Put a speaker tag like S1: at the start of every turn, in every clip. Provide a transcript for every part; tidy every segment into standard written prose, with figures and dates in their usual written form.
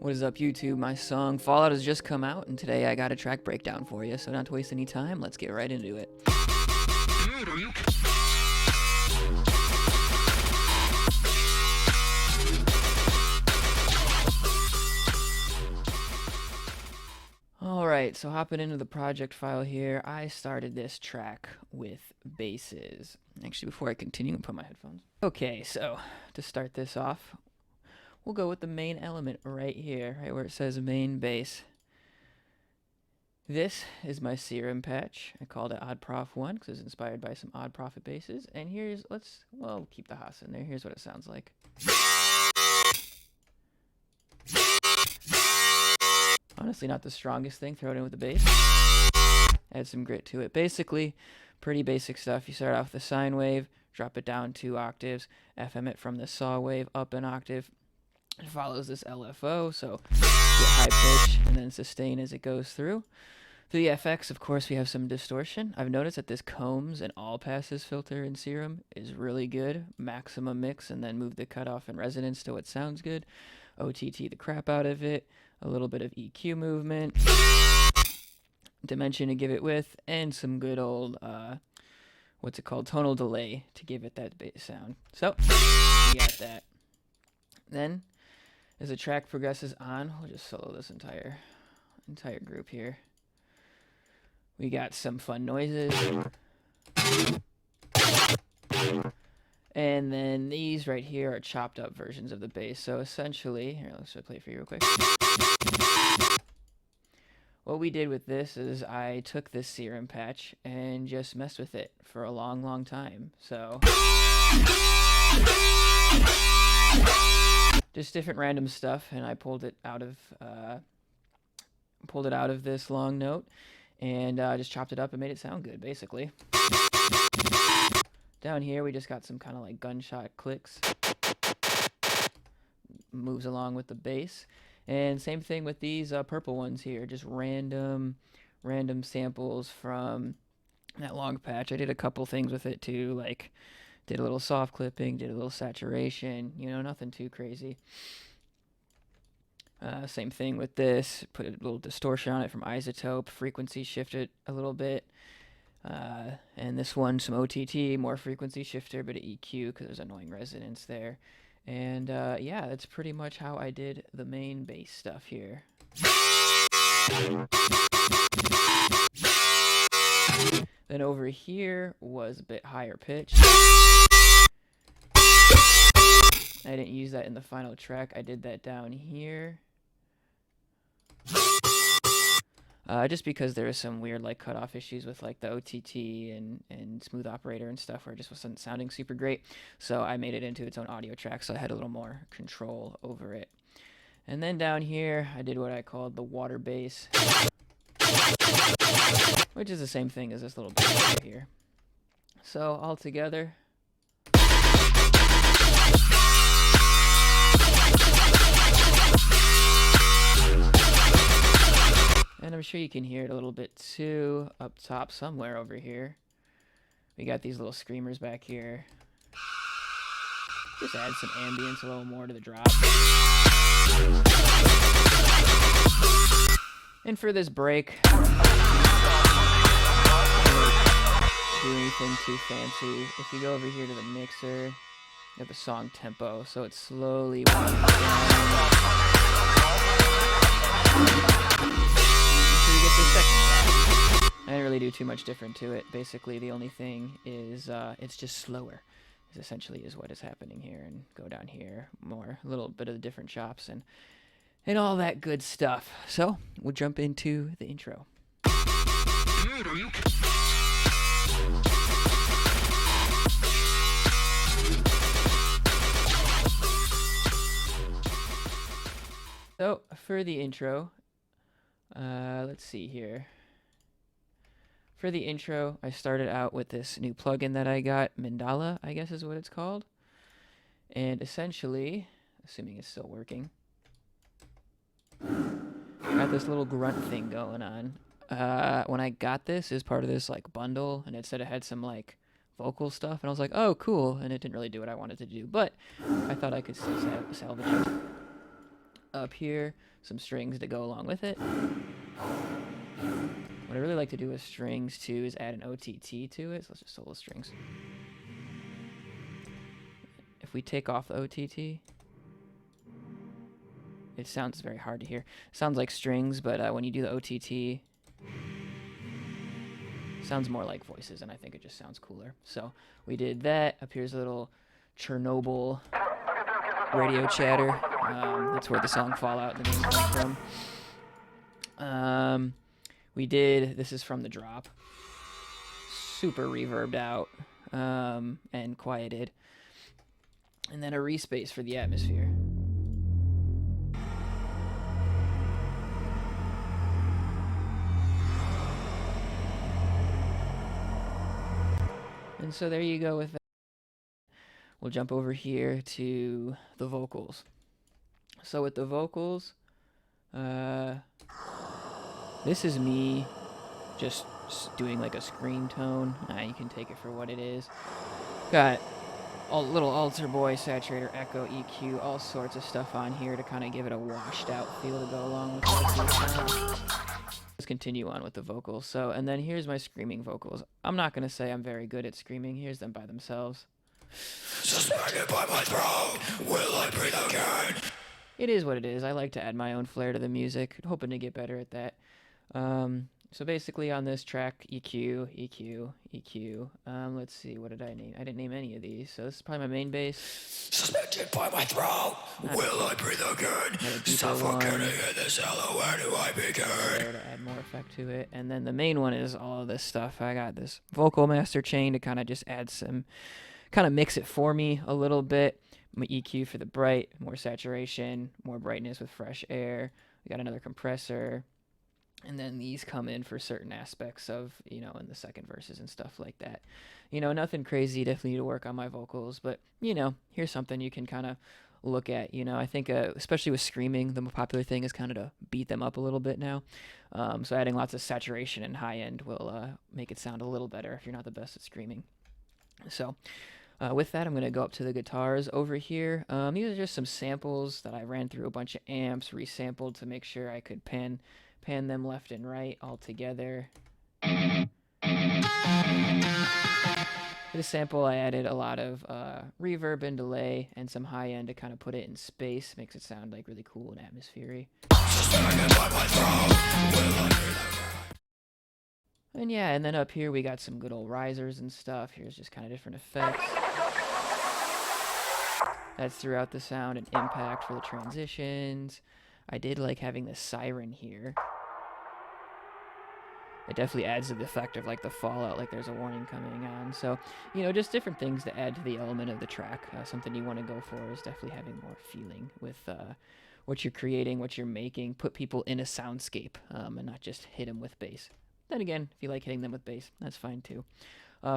S1: What is up, YouTube? My song Fallout has just come out, and today I got a track breakdown for you. So not to waste any time, let's get right into it.
S2: Dude, are you...
S1: Alright, so hopping into the project file here, I started this track with basses. Actually, before I continue, I'll put my headphones. Okay, so to start this off, we'll go with the main element right here, right where it says main bass. This is my serum patch. I called it Odd Prof 1 because it's inspired by some Odd Profit basses. And here's, well, keep the Haas in there. Here's what it sounds like. Honestly, not the strongest thing. Throw it in with the bass. Add some grit to it. Basically, pretty basic stuff. You start off with the sine wave, drop it down 2 octaves, FM it from the saw wave up an octave. It follows this LFO, so get high pitch and then sustain as it goes through. For the FX, of course, we have some distortion. I've noticed that this combs and all passes filter in Serum is really good. Maximum mix and then move the cutoff and resonance to what sounds good. OTT the crap out of it. A little bit of EQ movement. Dimension to give it width. And some good old, what's it called? Tonal delay to give it that bass sound. So, we got that. Then, as the track progresses on, we'll just solo this entire group here. We got some fun noises. And then these right here are chopped up versions of the bass. So essentially, here, let's play it for you real quick. What we did with this is I took this serum patch and just messed with it for a long, long time. So just different random stuff, and I pulled it out of this long note and just chopped it up and made it sound good, basically. Down here, we just got some kind of like gunshot clicks. Moves along with the bass. And same thing with these purple ones here. Just random samples from that long patch. I did a couple things with it too, like did a little soft clipping, did a little saturation, you know, nothing too crazy. Same thing with this. Put a little distortion on it from isotope, frequency shifted a little bit. And this one, some OTT, more frequency shifter, but EQ because there's annoying resonance there. And yeah, that's pretty much how I did the main bass stuff here. Then over here was a bit higher pitch. I didn't use that in the final track. I did that down here. Just because there was some weird like cutoff issues with like the OTT and smooth operator and stuff where it just wasn't sounding super great. So I made it into its own audio track, so I had a little more control over it. And then down here, I did what I called the water bass, which is the same thing as this little bass right here. So all together. And I'm sure you can hear it a little bit too up top somewhere over here. We got these little screamers back here. Just add some ambience a little more to the drop. And for this break, do anything too fancy. If you go over here to the mixer, you have the song tempo, so it's slowly winding down. I didn't really do too much different to it. Basically, the only thing is it's just slower. Is essentially is what is happening here. And go down here more, a little bit of the different chops and all that good stuff. So we'll jump into the intro.
S2: Dude, are you...
S1: So for the intro, let's see here. For the intro, I started out with this new plugin that I got, Mandala, I guess is what it's called. And essentially, assuming it's still working, got this little grunt thing going on. When I got this as part of this like bundle, and it said it had some like vocal stuff, and I was like, oh, cool. And it didn't really do what I wanted to do, but I thought I could still salvage it. Up here, some strings to go along with it. What I really like to do with strings too is add an OTT to it. So let's just solo strings. If we take off the OTT, it sounds very hard to hear. It sounds like strings, but when you do the OTT, it sounds more like voices, and I think it just sounds cooler. So we did that. Up here's a little Chernobyl radio chatter. That's where the song Fallout the name comes from. We did, this is from the drop. Super reverbed out and quieted. And then a respace for the atmosphere. And so there you go with that. We'll jump over here to the vocals. So with the vocals, this is me just doing like a scream tone. You can take it for what it is. Got a little alter boy, saturator, echo, EQ, all sorts of stuff on here to kind of give it a washed out feel to go along with it. Let's continue on with the vocals. So, and then here's my screaming vocals. I'm not going to say I'm very good at screaming. Here's them by themselves.
S2: Suspended by my throat, will I breathe again?
S1: It is what it is. I like to add my own flair to the music, hoping to get better at that. So basically on this track, EQ, EQ, EQ. Let's see, what did I name? I didn't name any of these, so this is probably my main bass.
S2: Suspended by my throat, will I breathe again? Suffocating in this cellar, where do I begin?
S1: There to add more effect to it. And then the main one is all of this stuff. I got this vocal master chain to kind of just add some, kind of mix it for me a little bit. My EQ for the bright, more saturation, more brightness with fresh air. We got another compressor. And then these come in for certain aspects of, you know, in the second verses and stuff like that. You know, nothing crazy, definitely need to work on my vocals, but, you know, here's something you can kind of look at. You know, I think, especially with screaming, the more popular thing is kind of to beat them up a little bit now. So adding lots of saturation and high end will make it sound a little better if you're not the best at screaming. So with that, I'm going to go up to the guitars over here. These are just some samples that I ran through a bunch of amps, resampled to make sure I could pan them left and right all together. For the sample, I added a lot of reverb and delay and some high end to kind of put it in space. Makes it sound like really cool and atmospheric. And yeah, and then up here we got some good old risers and stuff. Here's just kind of different effects. That's throughout the sound and impact for the transitions. I did like having the siren here. It definitely adds to the effect of like the fallout, like there's a warning coming on. So, you know, just different things to add to the element of the track. Something you want to go for is definitely having more feeling with what you're creating, what you're making. Put people in a soundscape and not just hit them with bass. Then again, if you like hitting them with bass, that's fine too.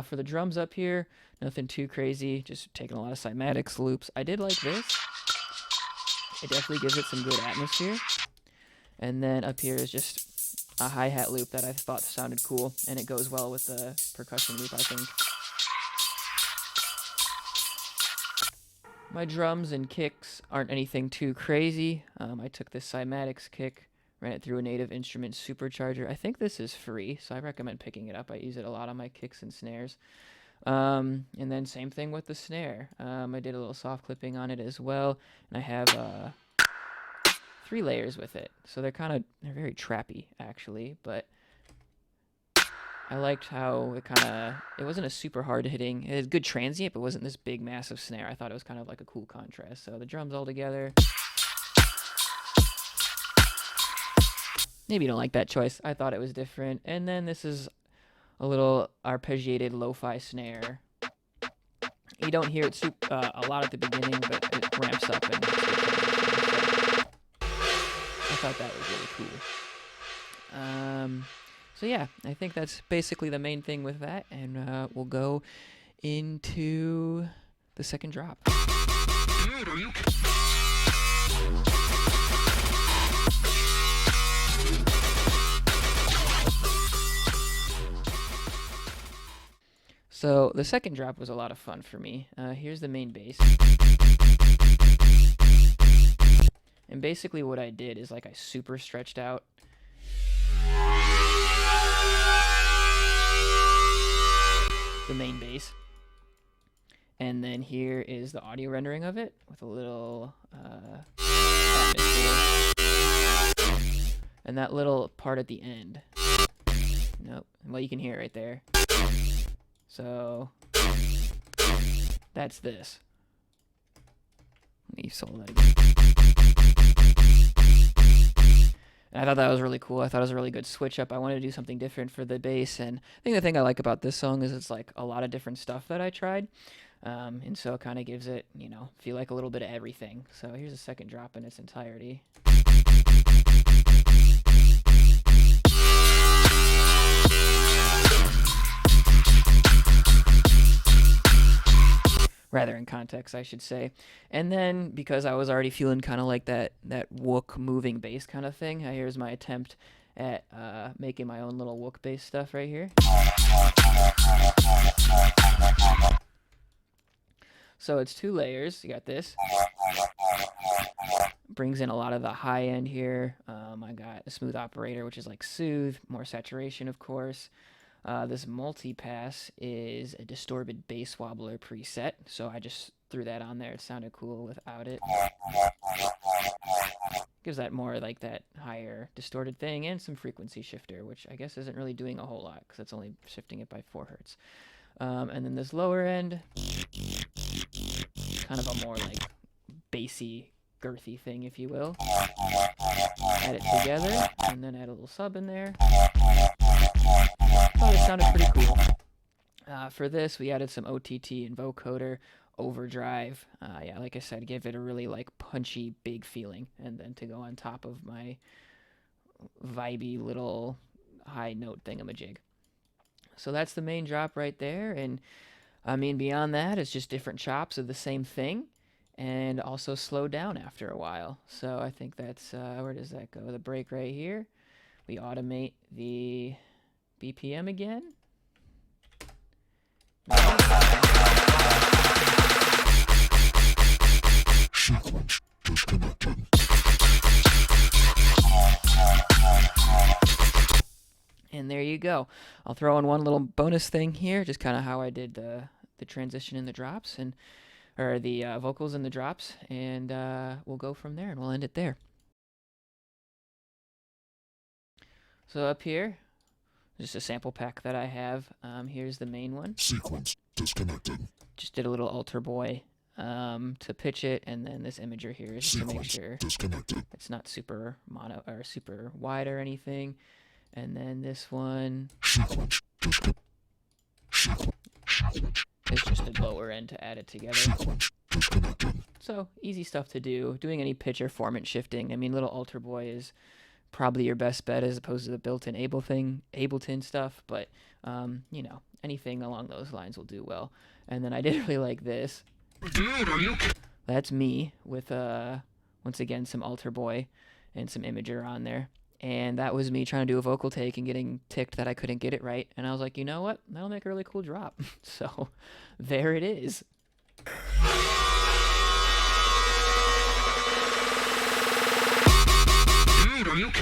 S1: For the drums up here, nothing too crazy, just taking a lot of cymatics loops. I did like this. It definitely gives it some good atmosphere. And then up here is just a hi-hat loop that I thought sounded cool, and it goes well with the percussion loop, I think. My drums and kicks aren't anything too crazy. I took this cymatics kick, ran it through a Native Instruments supercharger. I think this is free, so I recommend picking it up. I use it a lot on my kicks and snares. And then same thing with the snare. I did a little soft clipping on it as well, and I have 3 layers with it. So they're very trappy actually, but I liked how it wasn't a super hard hitting. It had good transient, but it wasn't this big massive snare. I thought it was kind of like a cool contrast. So the drums all together. Maybe you don't like that choice. I thought it was different. And then this is a little arpeggiated lo-fi snare. You don't hear it a lot at the beginning, but it ramps up. And I thought that was really cool. So yeah, I think that's basically the main thing with that. And we'll go into the second drop.
S2: Dude, are you
S1: So the second drop was a lot of fun for me. Here's the main bass. And And basically what I did is like I super stretched out the main bass. And then here is the audio rendering of it with a little atmosphere. And that little part at the end. Nope. Well, you can hear it right there. So that's this. Let me solo that again. And I thought that was really cool. I thought it was a really good switch up. I wanted to do something different for the bass, and I think the thing I like about this song is it's like a lot of different stuff that I tried. And so it kind of gives it, you know, feel like a little bit of everything. So here's a second drop in its entirety. Rather in context, I should say. And then, because I was already feeling kind of like that wook moving bass kind of thing, here's my attempt at making my own little wook bass stuff right here. So it's 2 layers. You got this. Brings in a lot of the high end here. I got a smooth operator, which is like soothe, more saturation, of course. This multi-pass is a distorted bass wobbler preset, so I just threw that on there. It sounded cool without it. Gives that more like that higher distorted thing, and some frequency shifter, which I guess isn't really doing a whole lot because it's only shifting it by 4 hertz. And then this lower end, kind of a more like bassy, girthy thing, if you will. Add it together, and then add a little sub in there. Oh, it sounded pretty cool. For this, we added some OTT and vocoder, overdrive. Yeah, like I said, give it a really like punchy, big feeling, and then to go on top of my vibey little high note thingamajig. So that's the main drop right there, and I mean beyond that, it's just different chops of the same thing, and also slowed down after a while. So I think that's where does that go? The break right here. We automate the BPM again. And there you go. I'll throw in one little bonus thing here, just kind of how I did the transition in the drops, and or the vocals in the drops, and we'll go from there, and we'll end it there. So up here, just a sample pack that I have. Here's the main one.
S2: Sequence disconnected.
S1: Just did a little alter boy to pitch it, and then this imager here is just to make sure it's not super mono or super wide or anything. And then this one is just a lower end to add it together. So easy stuff to do. Doing any pitch or formant shifting. I mean, little alter boy is probably your best bet as opposed to the built-in Ableton stuff, but you know, anything along those lines will do well. And then I did really like this.
S2: Dude, are you?
S1: That's me with once again some alter boy and some imager on there. And that was me trying to do a vocal take and getting ticked that I couldn't get it right. And I was like, you know what? That'll make a really cool drop. So there it is.
S2: Dude, are you?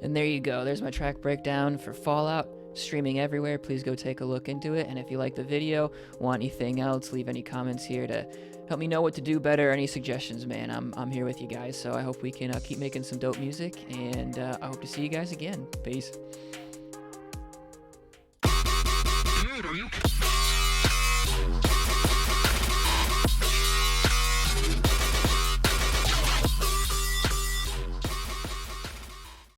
S1: And there you go. There's my track breakdown for Fallout. Streaming everywhere. Please go take a look into it. And if you like the video, want anything else, leave any comments here to help me know what to do better. Any suggestions, man. I'm here with you guys. So I hope we can keep making some dope music. And I hope to see you guys again. Peace.
S2: Dude, are you?